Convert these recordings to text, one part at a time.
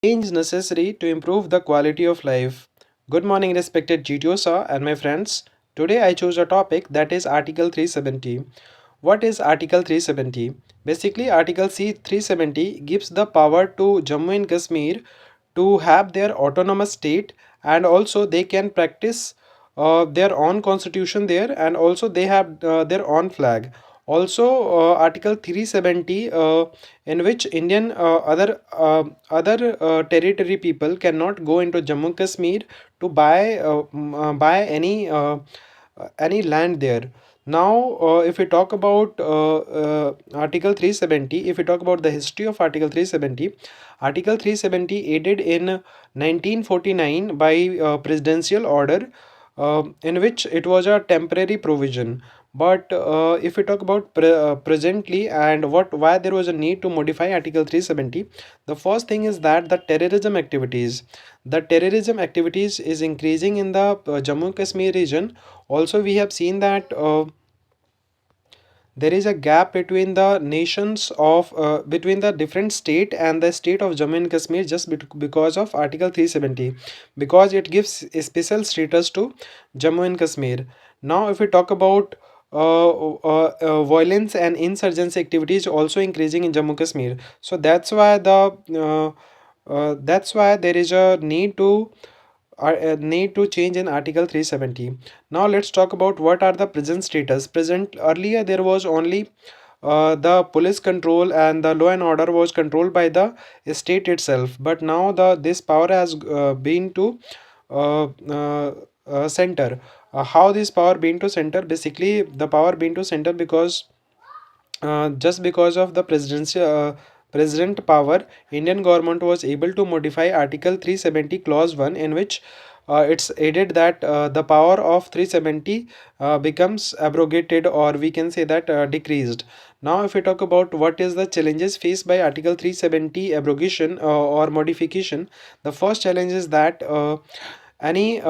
Change necessary to improve the quality of life. Good morning, respected GTO sir and my friends. Today I chose a topic that is Article 370. What is Article 370? Basically, Article C 370 gives the power to Jammu and Kashmir to have their autonomous state, and also they can practice their own constitution there, and also they have their own flag. Also, Article 370, in which Indian other territory people cannot go into Jammu and Kashmir to buy any land there. Now, if we talk about Article 370, if we talk about the history of Article 370, Article 370 added in 1949 by presidential order, in which it was a temporary provision. But if we talk about presently and what why there was a need to modify Article 370, the first thing is that the terrorism activities is increasing in the Jammu and Kashmir region. Also, we have seen that there is a gap between the nations of between the different state and the state of Jammu and Kashmir, just because of Article 370, because it gives a special status to Jammu and Kashmir. Now, if we talk about violence and insurgency activities also increasing in Jammu Kashmir, so that's why there is a need to change in Article 370. Now let's talk about what are the present status. Present Earlier there was only the police control and the law and order was controlled by the state itself, but now the this power has been to uh, uh, center. How this power been to center? Basically, the power been to center because just because of the president power, Indian government was able to modify Article 370 clause 1, in which it's added that the power of 370 becomes abrogated, or we can say that decreased. Now if we talk about what is the challenges faced by Article 370 abrogation or modification, the first challenge is that any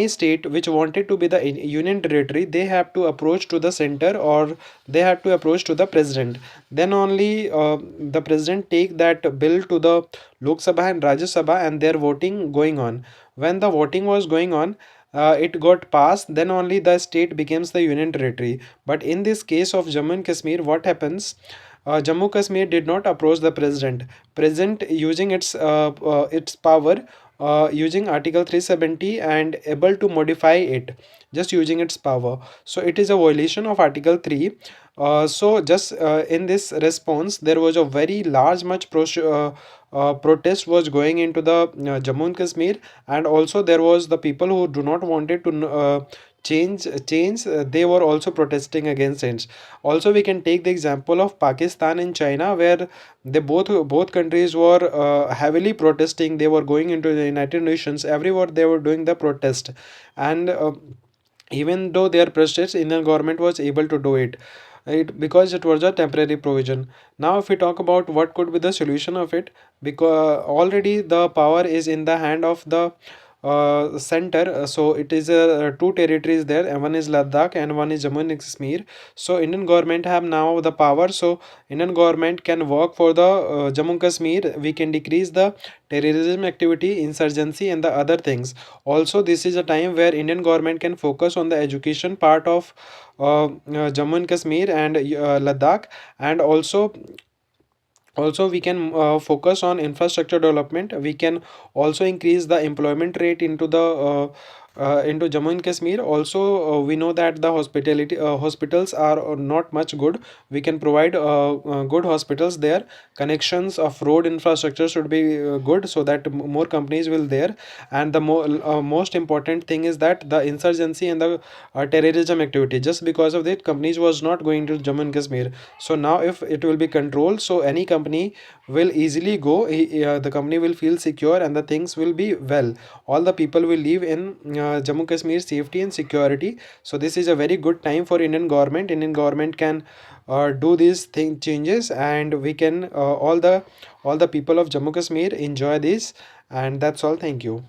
state which wanted to be the union territory, they have to approach to the center, or they have to approach to the president. Then only the president take that bill to the Lok Sabha and Rajya Sabha, and their voting going on. When the voting was going on, it got passed, then only the state becomes the union territory. But in this case of Jammu and Kashmir, what happens? Jammu Kashmir did not approach the president. President using its power, using Article 370 and able to modify it, just using its power. So it is a violation of Article 3. So just in this response, there was a very large much protest was going into the Jammu and Kashmir, and also there was the people who do not wanted to change. They were also protesting against it. Also, we can take the example of Pakistan and China, where they both countries were heavily protesting. They were going into the United Nations. Everywhere they were doing the protest, and even though their protest, Indian government was able to do it because it was a temporary provision. Now if we talk about what could be the solution of it, because already the power is in the hand of the center. So it is two territories there, and one is Ladakh and one is Jammu and Kashmir. So Indian government have now the power, so Indian government can work for the Jammu and Kashmir. We can decrease the terrorism activity, insurgency and the other things. Also, this is a time where Indian government can focus on the education part of Jammu and Kashmir and Ladakh, and also we can focus on infrastructure development. We can also increase the employment rate into Jammu and Kashmir. Also, we know that the hospitals are not much good. We can provide good hospitals there. Connections of road infrastructure should be good, so that more companies will there. And the most important thing is that the insurgency and the terrorism activity, just because of that, companies was not going to Jammu and Kashmir. So now if it will be controlled, so any company will easily go. The company will feel secure and the things will be well. All the people will live in Jammu Kashmir safety and security. So this is a very good time for Indian government can do these thing changes, and we can all the people of Jammu Kashmir enjoy this. And that's all. Thank you.